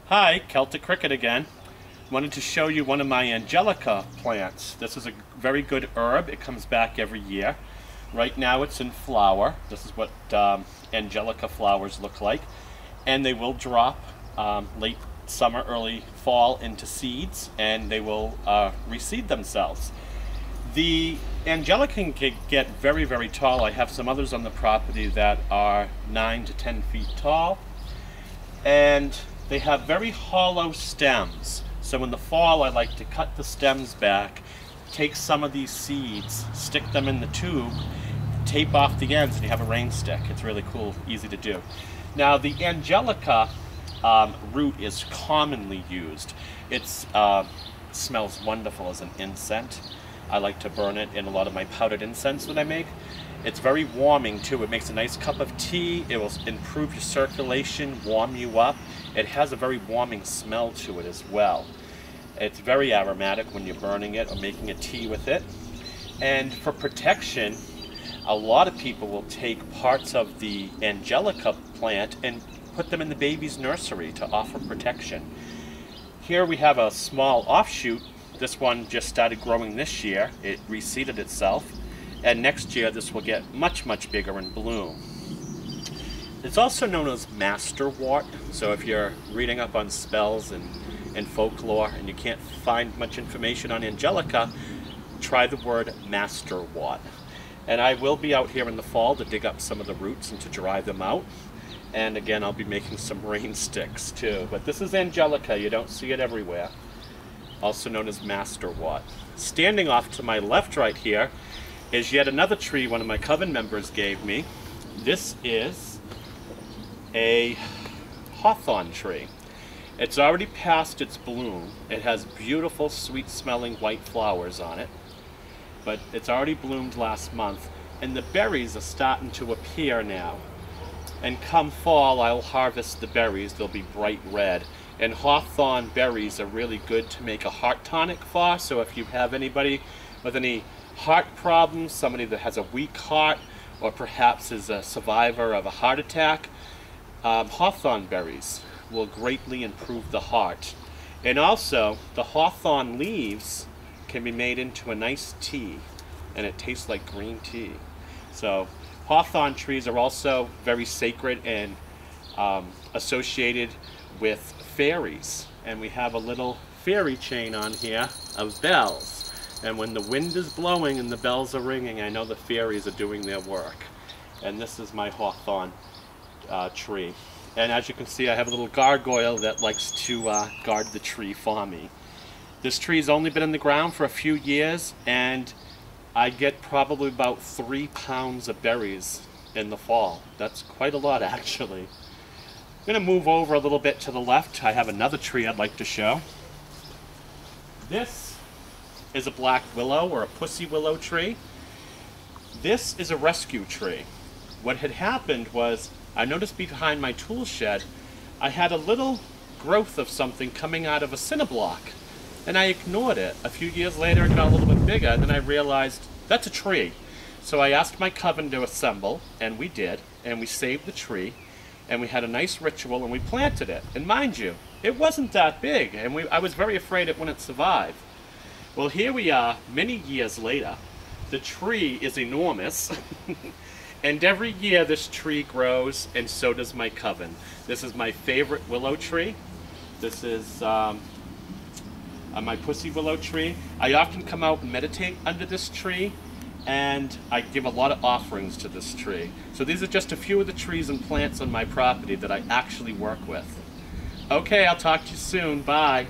Hi, Celtic Cricket again. Wanted to show you one of my Angelica plants. This is a very good herb. It comes back every year. Right now it's in flower. This is what Angelica flowers look like. And they will drop late summer, early fall into seeds, and they will reseed themselves. The Angelica can get very, very tall. I have some others on the property that are 9 to 10 feet tall. And they have very hollow stems. So in the fall I like to cut the stems back, take some of these seeds, stick them in the tube, tape off the ends, and you have a rain stick. It's really cool, easy to do. Now the Angelica root is commonly used. It smells wonderful as an incense. I like to burn it in a lot of my powdered incense that I make. It's very warming too. It makes a nice cup of tea. It will improve your circulation, warm you up. It has a very warming smell to it as well. It's very aromatic when you're burning it or making a tea with it. And for protection, a lot of people will take parts of the Angelica plant and put them in the baby's nursery to offer protection. Here we have a small offshoot. This one just started growing this year. It reseeded itself. And next year this will get much, much bigger and bloom. It's also known as masterwort. So if you're reading up on spells and folklore and you can't find much information on Angelica, try the word masterwort. And I will be out here in the fall to dig up some of the roots and to dry them out. And again, I'll be making some rain sticks too. But this is Angelica. You don't see it everywhere. Also known as masterwort. Standing off to my left right here is yet another tree one of my coven members gave me. This is a hawthorn tree. It's already past its bloom. It has beautiful, sweet-smelling white flowers on it, but it's already bloomed last month, and the berries are starting to appear now. And come fall, I'll harvest the berries. They'll be bright red. And hawthorn berries are really good to make a heart tonic for, so if you have anybody with any heart problems, somebody that has a weak heart, or perhaps is a survivor of a heart attack, hawthorn berries will greatly improve the heart. And also, the hawthorn leaves can be made into a nice tea, and it tastes like green tea. So hawthorn trees are also very sacred and associated with fairies. And we have a little fairy chain on here of bells. And when the wind is blowing and the bells are ringing, I know the fairies are doing their work. And this is my hawthorn tree. And as you can see, I have a little gargoyle that likes to guard the tree for me. This tree's only been in the ground for a few years, and I get probably about 3 pounds of berries in the fall. That's quite a lot, actually. I'm going to move over a little bit to the left. I have another tree I'd like to show. This is a black willow or a pussy willow tree. This is a rescue tree. What had happened was I noticed behind my tool shed I had a little growth of something coming out of a cinder block, and I ignored it. A few years later it got a little bit bigger, and then I realized that's a tree. So I asked my coven to assemble, and we did, and we saved the tree, and we had a nice ritual, and we planted it. And mind you, it wasn't that big, and I was very afraid it wouldn't survive. Well, here we are many years later. The tree is enormous. And every year this tree grows, and so does my coven. This is my favorite willow tree. This is my pussy willow tree. I often come out and meditate under this tree, and I give a lot of offerings to this tree. So these are just a few of the trees and plants on my property that I actually work with. Okay, I'll talk to you soon. Bye.